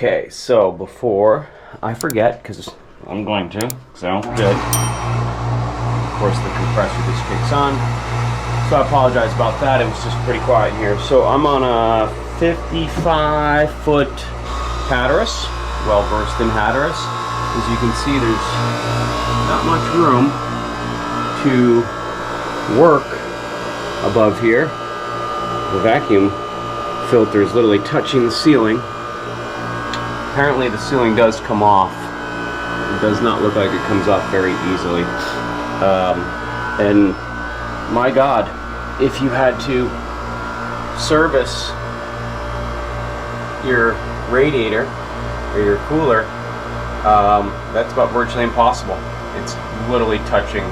Okay, so before I forget, because I'm going to, so good. Of course, the compressor just kicks on. So I apologize about that. It was just pretty quiet here. So I'm on a 55-foot Hatteras, well-versed in Hatteras. As you can see, there's not much room to work above here. The vacuum filter is literally touching the ceiling. Apparently the ceiling does come off. It does not look like it comes off very easily. And my God, if you had to service your radiator or your cooler, that's about virtually impossible. It's literally touching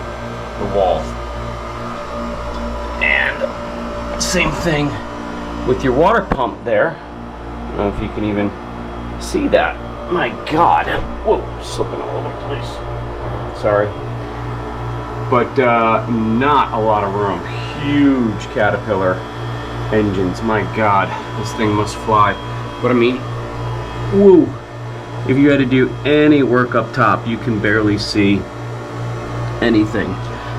the wall. And same thing with your water pump there. I don't know if you can even see that. My God. Whoa, slipping all over the place. Sorry. But not a lot of room. Huge Caterpillar engines. My God, this thing must fly. But I mean, woo. If you had to do any work up top, you can barely see anything.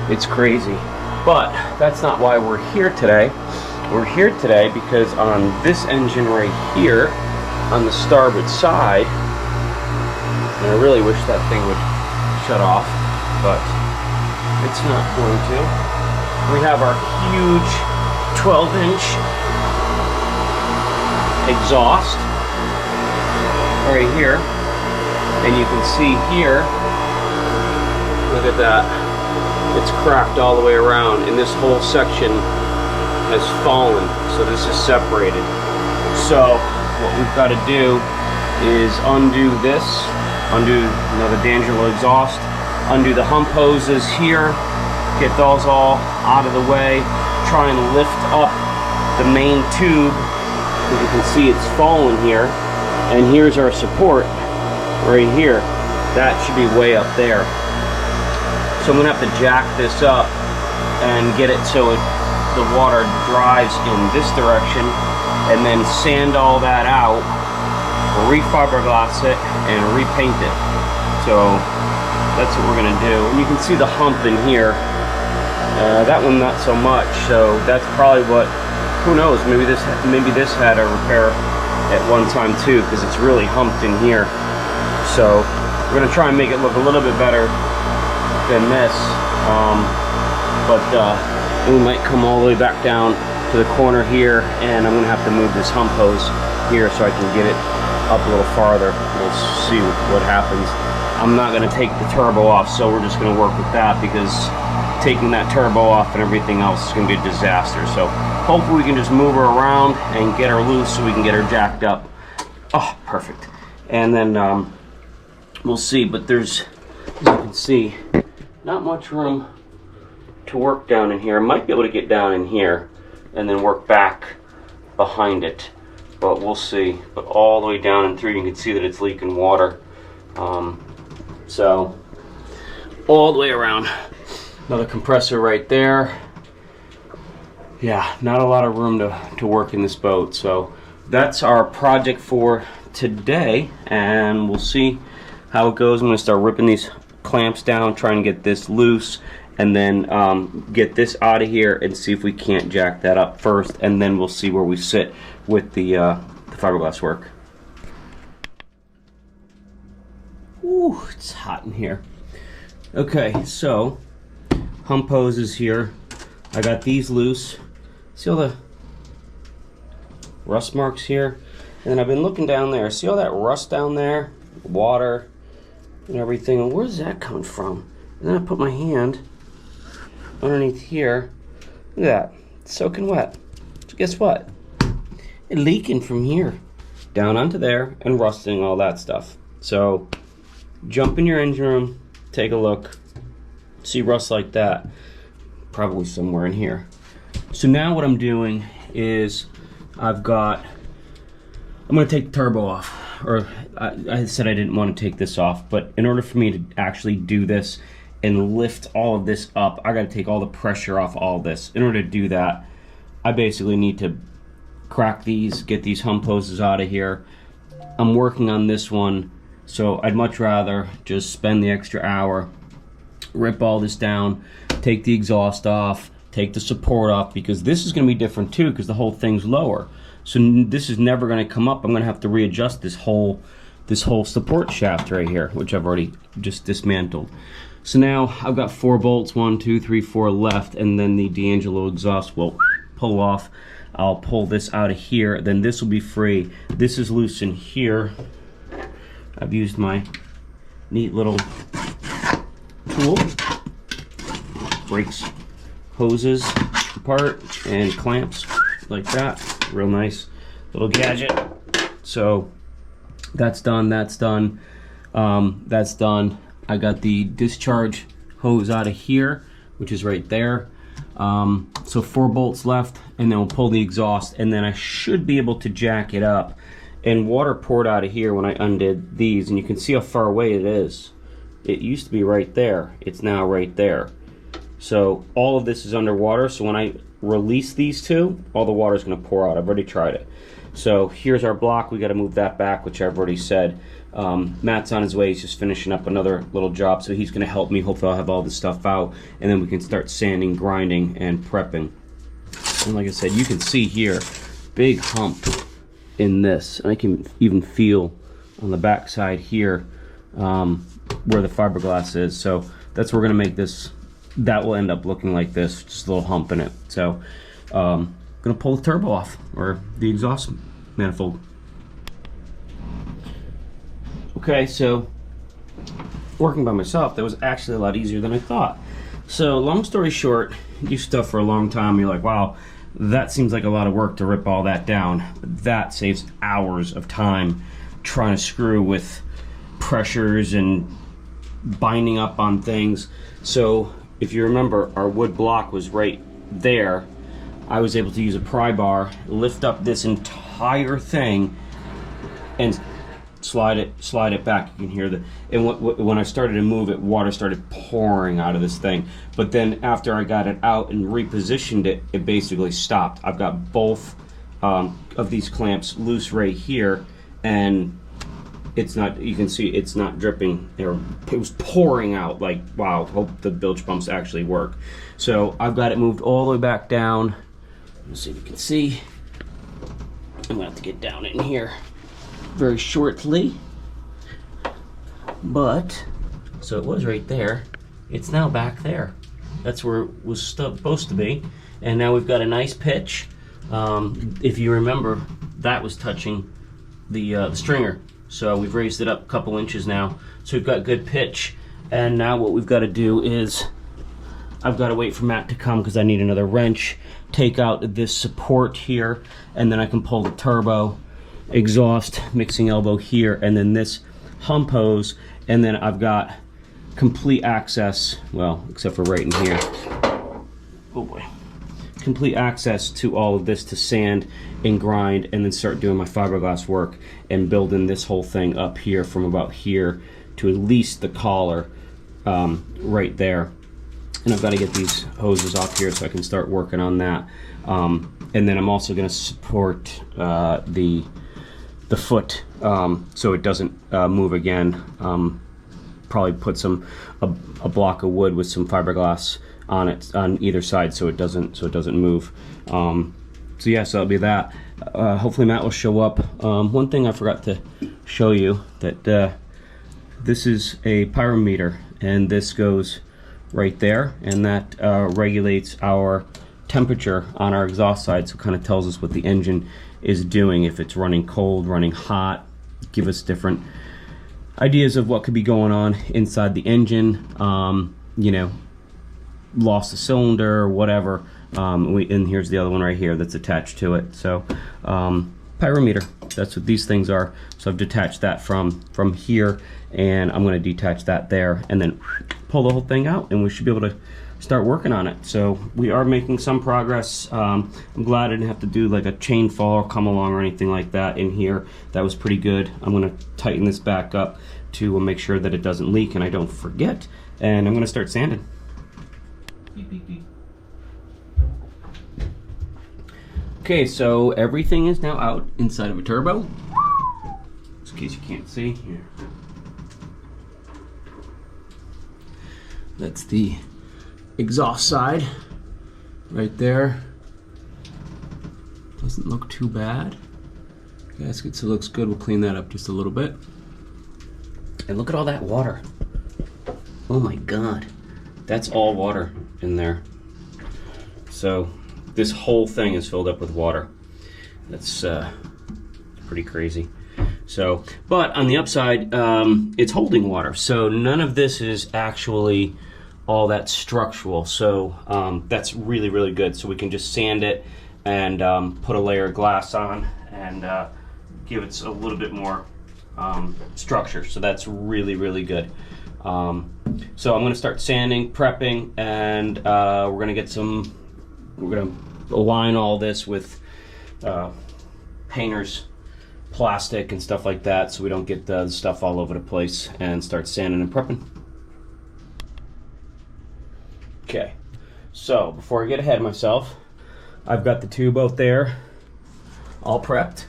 It's crazy. But that's not why we're here today. We're here today because on this engine right here, on the starboard side, and I really wish that thing would shut off, but it's not going to. We have our huge 12-inch exhaust right here, and you can see here, look at that, it's cracked all the way around, and this whole section has fallen, so this is separated. So what we've got to do is undo this, undo the D'Angelo exhaust, undo the hump hoses here, get those all out of the way, try and lift up the main tube. As you can see, it's fallen here, and here's our support right here. That should be way up there. So I'm gonna have to jack this up and get it so the water drives in this direction, and then sand all that out, re-fiberglass it, and repaint it. So that's what we're gonna do. And you can see the hump in here. That one not so much. So that's probably what, who knows, maybe this had a repair at one time too, because it's really humped in here. So we're gonna try and make it look a little bit better than this. We might come all the way back down to the corner here, and I'm gonna have to move this hump hose here so I can get it up a little farther. We'll see what happens. I'm not gonna take the turbo off, so we're just gonna work with that, because taking that turbo off and everything else is gonna be a disaster. So hopefully we can just move her around and get her loose so we can get her jacked up. Oh, perfect. And then we'll see, but there's, as you can see, not much room to work down in here. I might be able to get down in here and then work back behind it, but we'll see. But all the way down and through, you can see that it's leaking water. So all the way around. Another compressor right there. Yeah, not a lot of room to work in this boat. So that's our project for today, and we'll see how it goes. I'm gonna start ripping these clamps down, trying to get this loose, and then get this out of here and see if we can't jack that up first, and then we'll see where we sit with the fiberglass work. Ooh, it's hot in here. Okay, so hump hoses here. I got these loose. See all the rust marks here? And then I've been looking down there. See all that rust down there? Water and everything. And where's that coming from? And then I put my hand underneath here. Look at that. It's soaking wet. So guess what? It's leaking from here down onto there and rusting, all that stuff. So jump in your engine room, take a look, see rust like that, probably somewhere in here. So now what I'm doing is I'm going to take the turbo off, or I said I didn't want to take this off, but in order for me to actually do this and lift all of this up, I got to take all the pressure off all this. In order to do that, I basically need to crack these, get these hump hoses out of here, I'm working on this one, so I'd much rather just spend the extra hour, rip all this down, take the exhaust off, take the support off, because this is going to be different too, because the whole thing's lower. So this is never going to come up. I'm going to have to readjust this whole support shaft right here, which I've already just dismantled. So now I've got 4 bolts, 1, 2, 3, 4 left, and then the D'Angelo exhaust will pull off. I'll pull this out of here, then this will be free. This is loose in here. I've used my neat little tool. Breaks hoses apart and clamps like that. Real nice little gadget. So that's done, that's done, that's done. I got the discharge hose out of here, which is right there. So 4 bolts left, and then we'll pull the exhaust, and then I should be able to jack it up. And water poured out of here when I undid these, and you can see how far away it is. It used to be right there. It's now right there. So all of this is underwater, so when I release these two, all the water is going to pour out. I've already tried it. So here's our block. We got to move that back, which I've already said. Matt's on his way. He's just finishing up another little job, so he's going to help me. Hopefully I'll have all this stuff out, and then we can start sanding, grinding, and prepping. And like I said, you can see here, big hump in this. And I can even feel on the back side here where the fiberglass is. So that's where we're going to make this. That will end up looking like this, just a little hump in it. So I'm going to pull the turbo off, or the exhaust manifold. Okay, so working by myself, that was actually a lot easier than I thought. So long story short, you stuff for a long time, you're like, wow, that seems like a lot of work to rip all that down. But that saves hours of time trying to screw with pressures and binding up on things. So if you remember, our wood block was right there. I was able to use a pry bar, lift up this entire thing, and slide it back. You can hear the, and when I started to move it, water started pouring out of this thing. But then after I got it out and repositioned it, it basically stopped. I've got both of these clamps loose right here, and it's not, you can see it's not dripping. It was pouring out like, wow, hope the bilge pumps actually work. So I've got it moved all the way back down. Let's see if you can see. I'm gonna have to get down in here very shortly. But, so it was right there. It's now back there. That's where it was supposed to be. And now we've got a nice pitch. If you remember, that was touching the stringer. So we've raised it up a couple inches now. So we've got good pitch. And now what we've got to do is, I've got to wait for Matt to come because I need another wrench, take out this support here, and then I can pull the turbo, exhaust, mixing elbow here, and then this hump hose, and then I've got complete access, well, except for right in here. Oh boy. Complete access to all of this to sand and grind, and then start doing my fiberglass work and building this whole thing up here from about here to at least the collar right there. And I've got to get these hoses off here so I can start working on that. And then I'm also going to support the foot so it doesn't move again. Probably put a block of wood with some fiberglass on it on either side so it doesn't move. So yeah, so that'll be that. Hopefully Matt will show up. One thing I forgot to show you, that this is a pyrometer, and this goes right there, and that regulates our temperature on our exhaust side, so it kind of tells us what the engine is doing, if it's running cold, running hot, give us different ideas of what could be going on inside the engine. You know, lost a cylinder or whatever. And here's the other one right here that's attached to it. So pyrometer, that's what these things are. So I've detached that from here, and I'm going to detach that there, and then pull the whole thing out, and we should be able to start working on it. So we are making some progress. I'm glad I didn't have to do like a chain fall or come along or anything like that in here. That was pretty good. I'm going to tighten this back up to make sure that it doesn't leak and I don't forget, and I'm going to start sanding. Beep, beep, beep. Okay, so everything is now out inside of a turbo. So in case you can't see. Here. That's the exhaust side right there. Doesn't look too bad. Gasket still looks good. We'll clean that up just a little bit. And look at all that water. Oh my God. That's all water in there. So this whole thing is filled up with water. That's pretty crazy. So, but on the upside, it's holding water. So none of this is actually all that structural. So that's really, really good. So we can just sand it and put a layer of glass on and give it a little bit more structure. So that's really, really good. So I'm gonna start sanding, prepping, and we're gonna align all this with painter's plastic and stuff like that, so we don't get the stuff all over the place, and start sanding and prepping. Okay, so before I get ahead of myself, I've got the tube out there all prepped,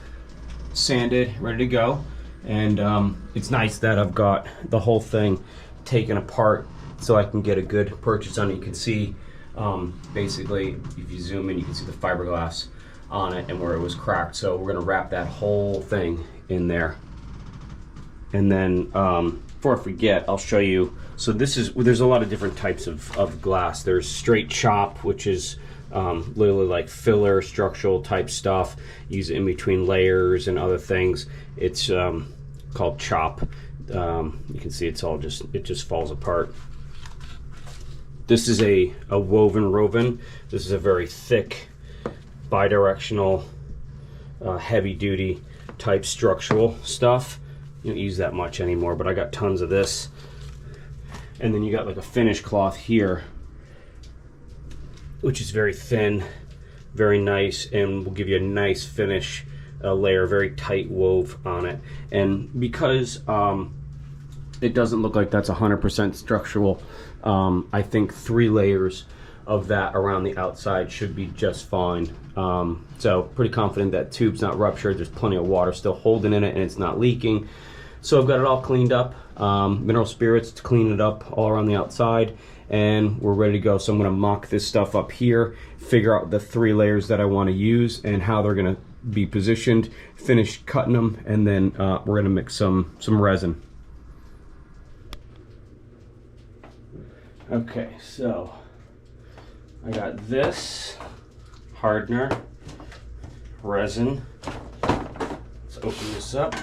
sanded, ready to go. And it's nice that I've got the whole thing taken apart so I can get a good purchase on it. You can see basically, if you zoom in, you can see the fiberglass on it and where it was cracked. So we're gonna wrap that whole thing in there. And then before I forget, I'll show you. So there's a lot of different types of glass. There's straight chop, which is literally like filler structural type stuff. Use it in between layers and other things. It's called chop. You can see it just falls apart. This is a woven. This is a very thick, bidirectional, heavy duty type structural stuff. You don't use that much anymore, but I got tons of this. And then you got like a finish cloth here, which is very thin, very nice, and will give you a nice finish layer, very tight wove on it. And because it doesn't look like that's 100% structural, I think 3 layers of that around the outside should be just fine. So pretty confident that tube's not ruptured. There's plenty of water still holding in it and it's not leaking. So I've got it all cleaned up, mineral spirits to clean it up all around the outside, and we're ready to go. So I'm gonna mock this stuff up here, figure out the 3 layers that I wanna use and how they're gonna be positioned, finish cutting them, and then we're gonna mix some resin. Okay, so I got this hardener, resin. Let's open this up.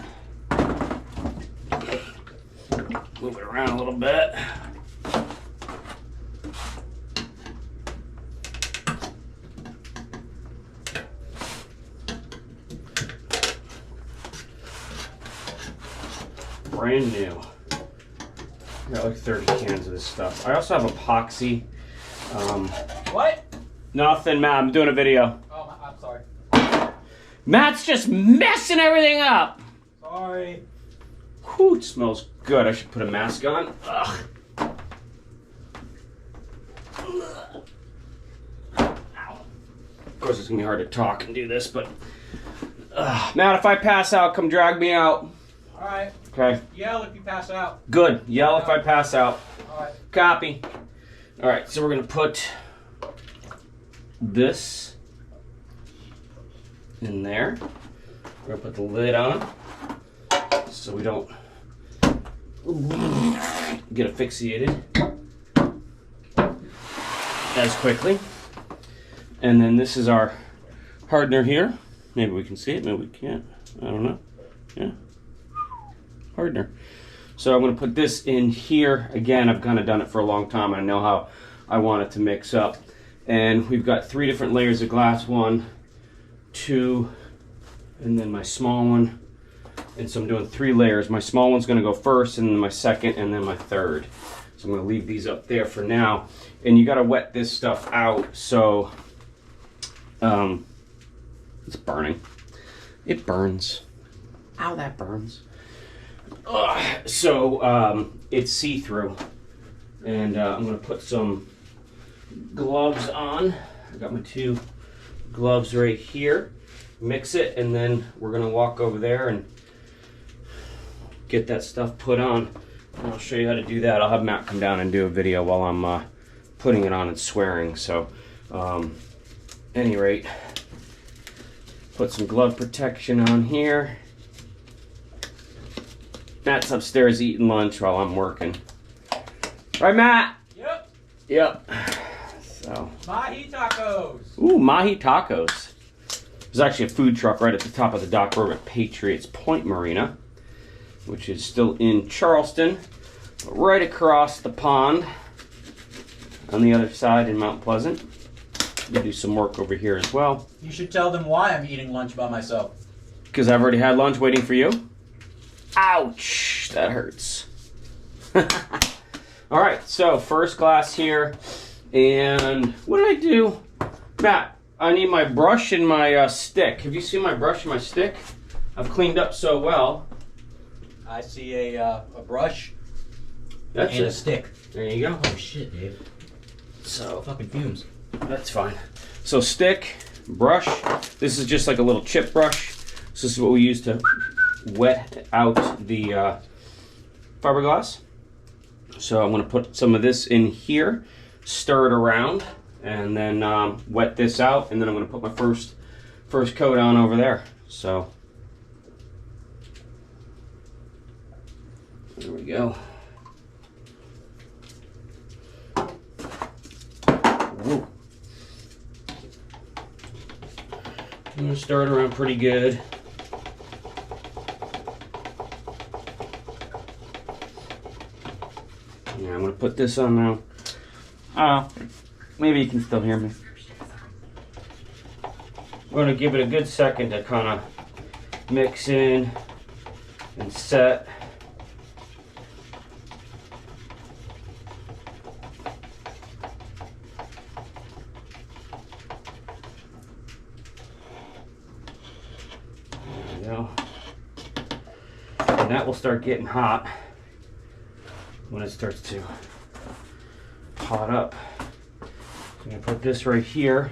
Move it around a little bit. Brand new. Got like 30 cans of this stuff. I also have epoxy. What? Nothing, Matt. I'm doing a video. Oh, I'm sorry. Matt's just messing everything up. Sorry. Whew, it smells good. I should put a mask on. Ugh. Ow. Of course, it's gonna be hard to talk and do this, but Matt, if I pass out, come drag me out. All right. Okay. Yell if you pass out. Good. Yell if I pass out. All right. Copy. All right. So we're gonna put this in there. We're gonna put the lid on so we don't get asphyxiated as quickly. And then this is our hardener here. Maybe we can see it, maybe we can't. I don't know. Yeah. Hardener. So I'm going to put this in here. Again, I've kind of done it for a long time. I know how I want it to mix up. And we've got 3 different layers of glass. 1, 2, and then my small one. And so I'm doing 3 layers. My small one's going to go first, and then my second, and then my third. So I'm going to leave these up there for now. And you got to wet this stuff out. So it's burning. It burns. Ow, that burns. So it's see-through, and I'm going to put some gloves on. I got my 2 gloves right here. Mix it, and then we're going to walk over there and get that stuff put on. And I'll show you how to do that. I'll have Matt come down and do a video while I'm putting it on and swearing. So, any rate, put some glove protection on here. Matt's upstairs eating lunch while I'm working. Right, Matt? Yep. Yep. So. Mahi tacos. Ooh, Mahi tacos. There's actually a food truck right at the top of the dock. We're at Patriots Point Marina, which is still in Charleston, right across the pond on the other side in Mount Pleasant. We do some work over here as well. You should tell them why I'm eating lunch by myself. Because I've already had lunch waiting for you. Ouch, that hurts. All right, so first glass here. And what did I do? Matt, I need my brush and my stick. Have you seen my brush and my stick? I've cleaned up so well. I see a brush That's and it. a stick. There you go. Oh shit, Dave. So Fucking fumes. that's fine. So stick, brush. This is just like a little chip brush. So this is what we use to wet out the fiberglass. So I'm going to put some of this in here, stir it around, and then wet this out, and then I'm going to put my first coat on over there. So there we go. Woo. I'm going to stir it around pretty good. Yeah, I'm going to put this on now. Maybe you can still hear me. We're going to give it a good second to kind of mix in and set. There we go. And that will start getting hot when it starts to hot up. I'm going to put this right here.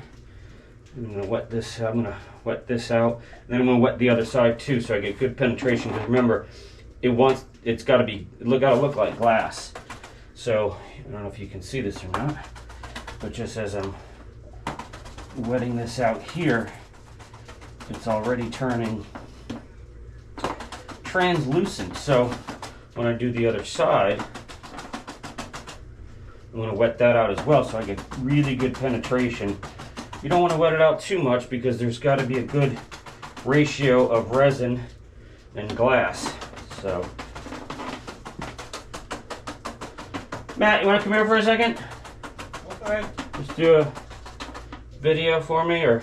I'm going to wet this. I'm going to wet this out. And then I'm going to wet the other side too, so I get good penetration. Because remember, it's got to be look like glass. So I don't know if you can see this or not, but just as I'm wetting this out here, it's already turning translucent. So when I do the other side, I'm going to wet that out as well so I get really good penetration. You don't want to wet it out too much because there's got to be a good ratio of resin and glass. So, Matt, you want to come here for a second? Okay. Just do a video for me or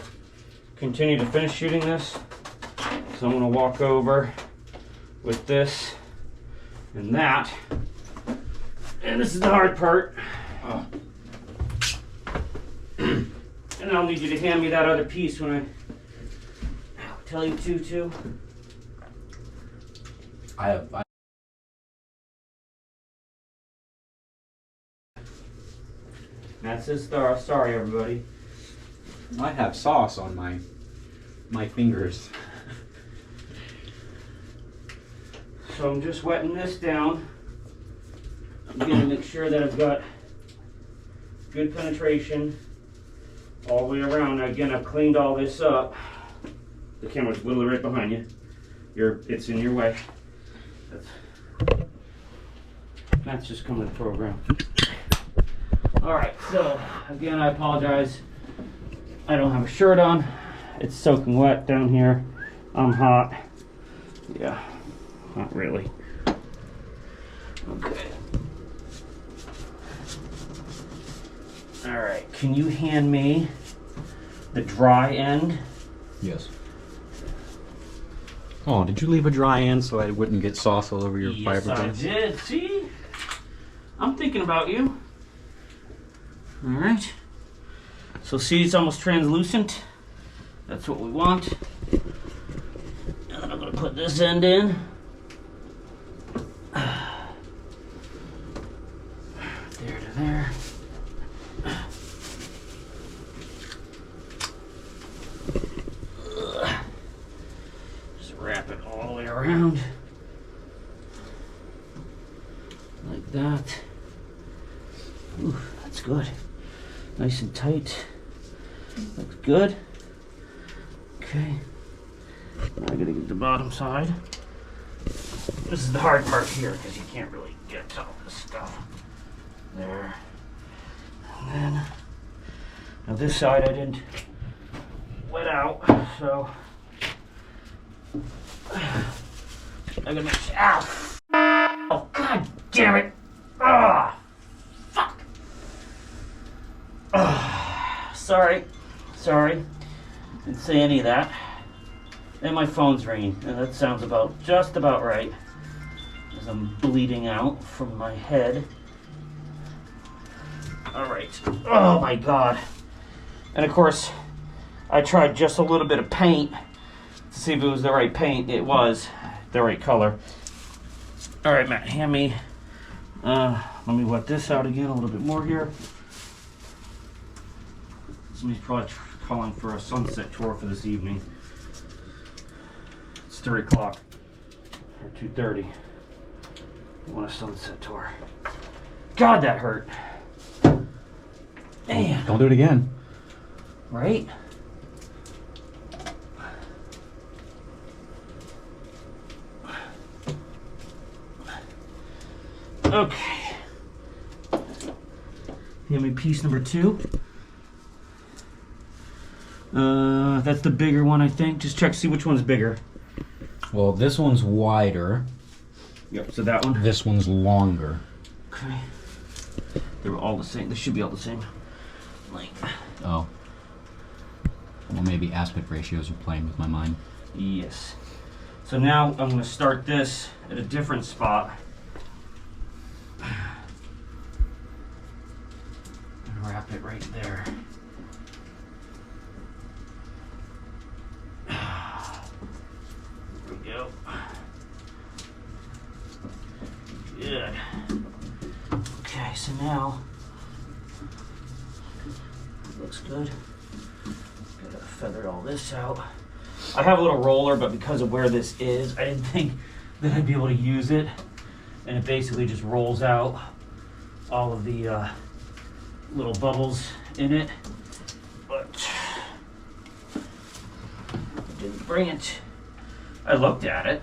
continue to finish shooting this. So I'm going to walk over with this and that. And this is the hard part. And I'll need you to hand me that other piece when I tell you to. That's his star. Sorry, everybody. I have sauce on my fingers. So I'm just wetting this down. I'm going to make sure that I've got good penetration all the way around. Now again, I've cleaned all this up. The camera's literally right behind you. It's in your way. That's just coming to the program. Alright, so again, I apologize. I don't have a shirt on. It's soaking wet down here. I'm hot. Yeah, not really. Okay. Alright, can you hand me the dry end? Yes. Oh, did you leave a dry end so I wouldn't get sauce all over your fiberglass? Yes, I did. See? I'm thinking about you. Alright. So see, it's almost translucent. That's what we want. And then I'm going to put this end in. There to there. Just wrap it all the way around. Ooh, that's good. Nice and tight. Looks good. Okay. Now I gotta get the bottom side. This is the hard part here because you can't really get to all this stuff. There. And then, now this side I didn't wet out, so I gotta make sure. Ow! Oh, god damn it! Ah! Fuck! Sorry. Didn't say any of that. And my phone's ringing, and that sounds just about right. As I'm bleeding out from my head. Alright. Oh my god. And of course, I tried just a little bit of paint to see if it was the right paint. It was the right color. Alright, Matt, hand me. Let me wet this out again a little bit more here. Somebody's probably calling for a sunset tour for this evening. It's 3 o'clock or 2:30. I want a sunset tour. God, that hurt. Man. Don't do it again. Right? Okay. Hand me piece number 2. That's the bigger one, I think. Just check, see which one's bigger. Well, this one's wider. Yep, so that one. This one's longer. Okay. They were all the same. They should be all the same length. Oh. Well, maybe aspect ratios are playing with my mind. Yes. So now I'm going to start this at a different spot. And wrap it right there. There we go. Good. Okay, so now it looks good. Gotta feather all this out. I have a little roller, but because of where this is, I didn't think that I'd be able to use it. And it basically just rolls out all of the little bubbles in it. But I didn't bring it. I looked at it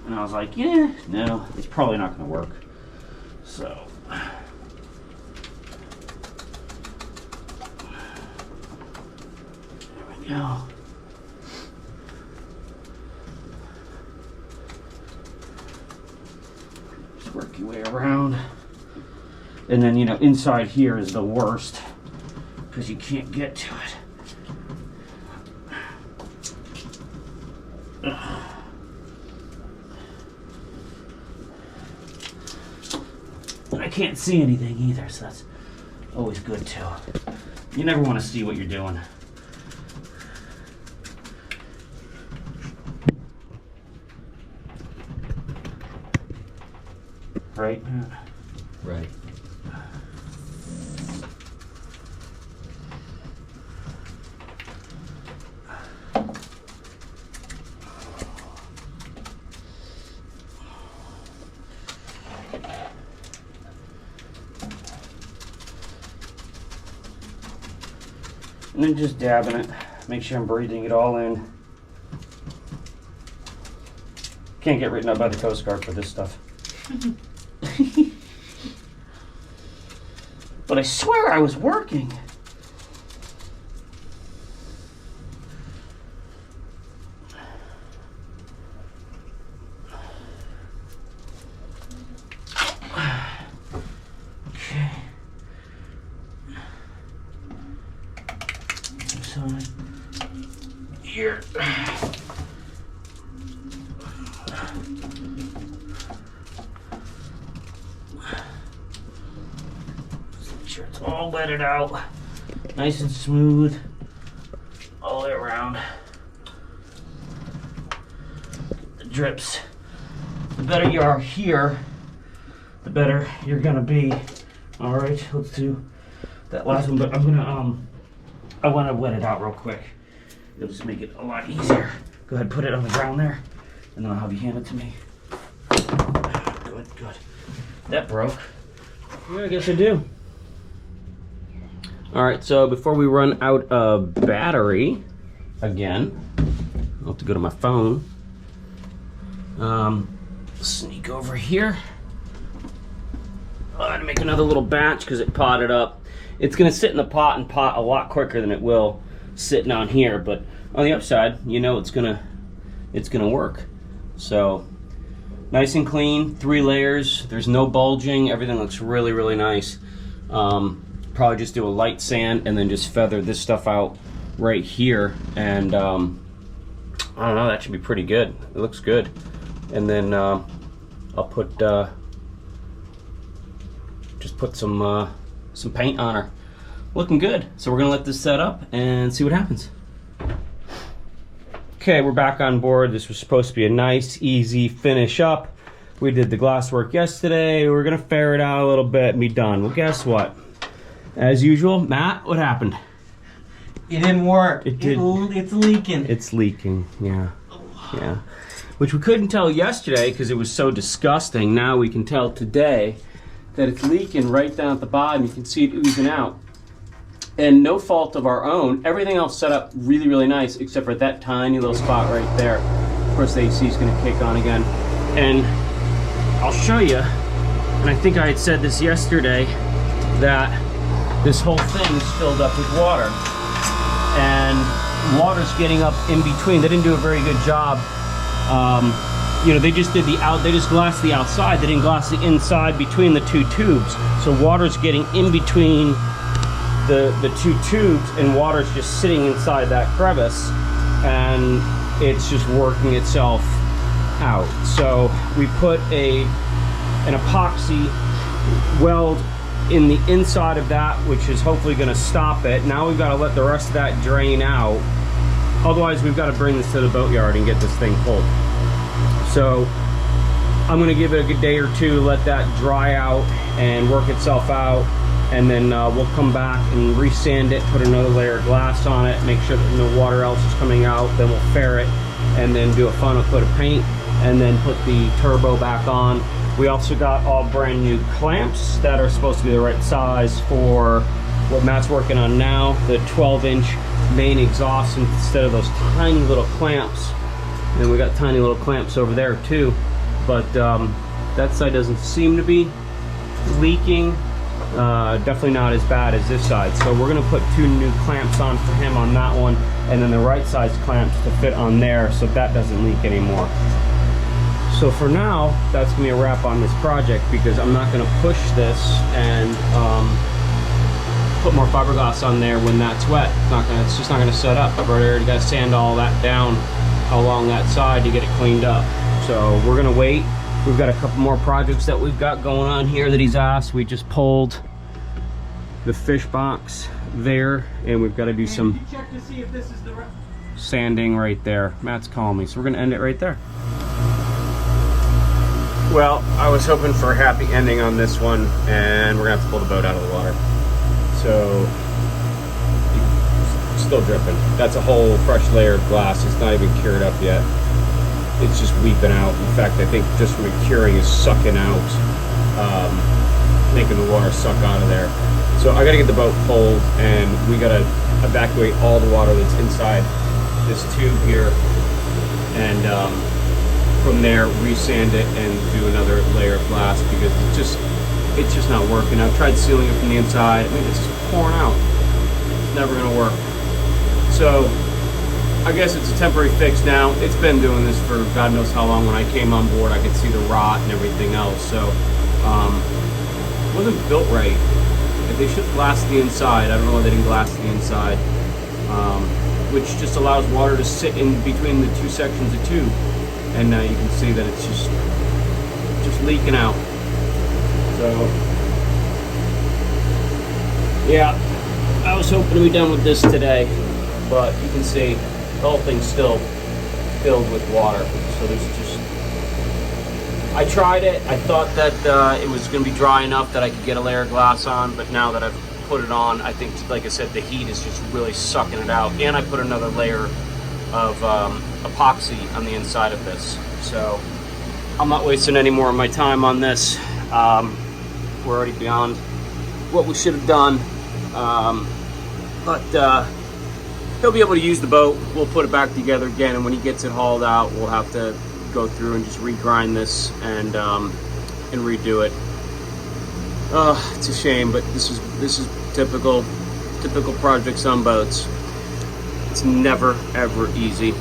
and I was like, yeah, no, it's probably not going to work. So there we go. Just work your way around. And then, you know, inside here is the worst because you can't get to it. I can't see anything either, so that's always good too. You never want to see what you're doing. Right? Right. And then just dabbing it. Make sure I'm breathing it all in. Can't get written up by the Coast Guard for this stuff. But I swear I was working. Okay. Side. Here. Make sure it's all wetted out. Nice and smooth. All the way around. The drips. The better you are here, the better you're gonna be. Alright, let's do that last one, but I'm gonna I want to wet it out real quick. It'll just make it a lot easier. Go ahead, put it on the ground there, and then I'll have you hand it to me. Good, good. That broke. Yeah, I guess I do. All right, so before we run out of battery again, I'll have to go to my phone. Sneak over here. I had to make another little batch because it potted up. It's gonna sit in the pot and pot a lot quicker than it will sitting on here, but on the upside, you know it's gonna work. So nice and clean, 3 layers. There's no bulging. Everything looks really, really nice. Probably just do a light sand and then just feather this stuff out right here, and I don't know, that should be pretty good. It looks good. And then I'll put just put some paint on her. Looking good. So we're gonna let this set up and see what happens. Okay, we're back on board. This was supposed to be a nice, easy finish up. We did the glass work yesterday. We're gonna ferret out a little bit and be done. Well, guess what? As usual, Matt, what happened? It didn't work. It did. It's leaking. It's leaking, yeah. Yeah. Which we couldn't tell yesterday because it was so disgusting. Now we can tell today that it's leaking right down at the bottom. You can see it oozing out. And no fault of our own. Everything else set up really, really nice except for that tiny little spot right there. Of course, the AC is going to kick on again. And I'll show you, and I think I had said this yesterday, that this whole thing is filled up with water. And water's getting up in between. They didn't do a very good job. You know, they just did they just glassed the outside. They didn't glass the inside between the 2 tubes. So water's getting in between the 2 tubes, and water's just sitting inside that crevice, and it's just working itself out. So we put an epoxy weld in the inside of that, which is hopefully going to stop it. Now we've got to let the rest of that drain out. Otherwise, we've got to bring this to the boatyard and get this thing pulled. So I'm going to give it a good day or two, let that dry out and work itself out. And then we'll come back and resand it, put another layer of glass on it, make sure that no water else is coming out. Then we'll ferret and then do a final coat of paint and then put the turbo back on. We also got all brand new clamps that are supposed to be the right size for what Matt's working on now, the 12-inch main exhaust instead of those tiny little clamps. And we got tiny little clamps over there too. But that side doesn't seem to be leaking. Definitely not as bad as this side. So we're gonna put 2 new clamps on for him on that one, and then the right size clamps to fit on there so that doesn't leak anymore. So for now, that's gonna be a wrap on this project because I'm not gonna push this and put more fiberglass on there when that's wet. It's just not gonna set up. I've already got to sand all that down along that side to get it cleaned up. So we're gonna wait. We've got a couple more projects that we've got going on here that he's asked. We just pulled the fish box there, and we've got to do some check to see if this is the sanding right there. Matt's calling me, so we're gonna end it right there. Well, I was hoping for a happy ending on this one, and we're gonna have to pull the boat out of the water. So, still dripping. That's a whole fresh layer of glass. It's not even cured up yet. It's just weeping out. In fact, I think just from the curing is sucking out, making the water suck out of there. So I gotta get the boat pulled, and we gotta evacuate all the water that's inside this tube here, and from there resand it and do another layer of glass because it's just not working. I've tried sealing it from the inside. I mean, it's just pouring out. It's never gonna work. So I guess it's a temporary fix now. It's been doing this for God knows how long. When I came on board, I could see the rot and everything else. So it wasn't built right. They should glass the inside. I don't know why they didn't glass the inside, which just allows water to sit in between the 2 sections of tube. And now you can see that it's just leaking out. So yeah, I was hoping to be done with this today, but you can see the whole thing's still filled with water. So there's just, I tried it. I thought that it was going to be dry enough that I could get a layer of glass on, but now that I've put it on, I think, like I said, the heat is just really sucking it out. And I put another layer of epoxy on the inside of this. So I'm not wasting any more of my time on this. We're already beyond what we should have done. But he'll be able to use the boat. We'll put it back together again, and when he gets it hauled out, we'll have to go through and just regrind this and redo it. It's a shame, but this is typical projects on boats. It's never ever easy.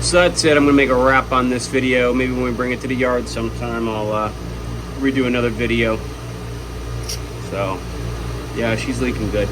So that's it. I'm gonna make a wrap on this video. Maybe when we bring it to the yard sometime, I'll redo another video. So yeah, she's leaking good.